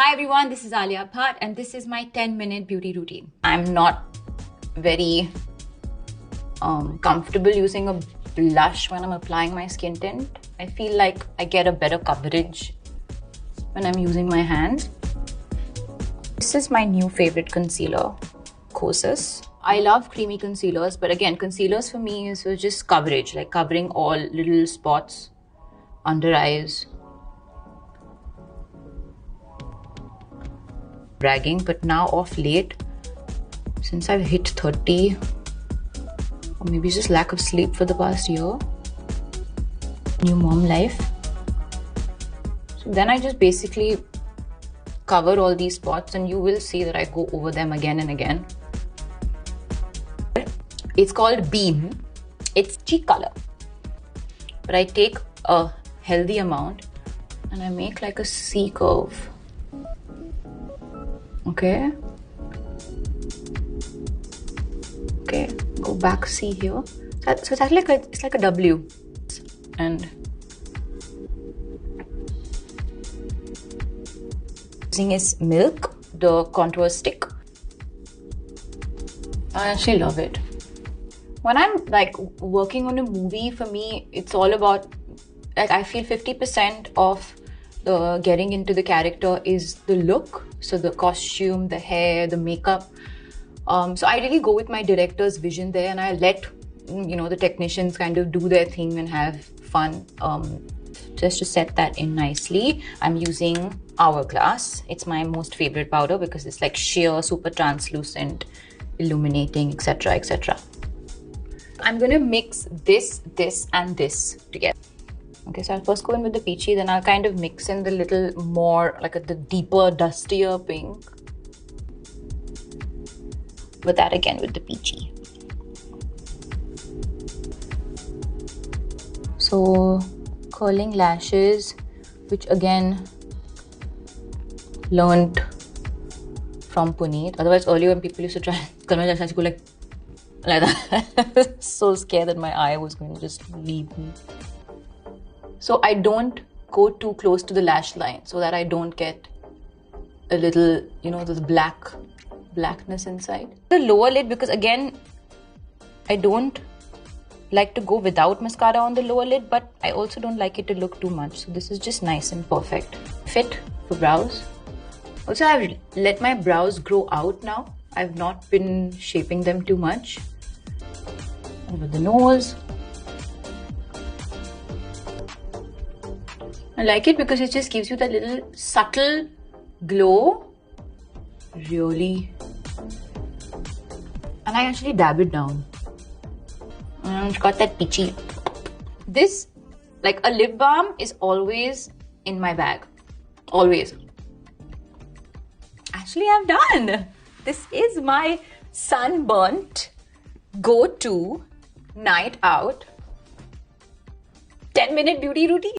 Hi everyone, this is Alia Bhatt and this is my 10-minute beauty routine. I'm not very comfortable using a blush when I'm applying my skin tint. I feel like I get a better coverage when I'm using my hands. This is my new favorite concealer, Kosas. I love creamy concealers, but again, concealers for me is just coverage, like covering all little spots, under eyes. Bragging, but now of late, since I've hit 30, or maybe just lack of sleep for the past year, new mom life, so then I just basically cover all these spots and you will see that I go over them again and again. It's called Beam. It's cheek color, but I take a healthy amount and I make like a C curve. Okay, go back C here. So it's actually like a W, and using is Milk, the contour stick. I actually love it. When I'm like working on a movie, for me, it's all about, like, I feel 50% of the getting into the character is the look. So the costume, the hair, the makeup. So I really go with my director's vision there, and I let the technicians kind of do their thing and have fun. Just to set that in nicely, I'm using Hourglass. It's my most favorite powder because it's like sheer, super translucent, illuminating, etc., etc. I'm gonna mix this, and this together. Okay, so I'll first go in with the peachy, then I'll kind of mix in the little more, like the deeper, dustier pink. But that again with the peachy. So, curling lashes, which again, learned from Puneet. Otherwise, earlier when people used to try curl my lashes, I go like that. So scared that my eye was going to just leave me. So I don't go too close to the lash line so that I don't get a little, this blackness inside. The lower lid, because again, I don't like to go without mascara on the lower lid, but I also don't like it to look too much. So this is just nice and perfect. Fit for brows. Also, I've let my brows grow out now. I've not been shaping them too much. Over the nose. I like it because it just gives you that little subtle glow. Really. And I actually dab it down. And it's got that peachy. This, like a lip balm, is always in my bag. Always. Actually, I'm done. This is my sunburnt go-to night out 10-minute beauty routine.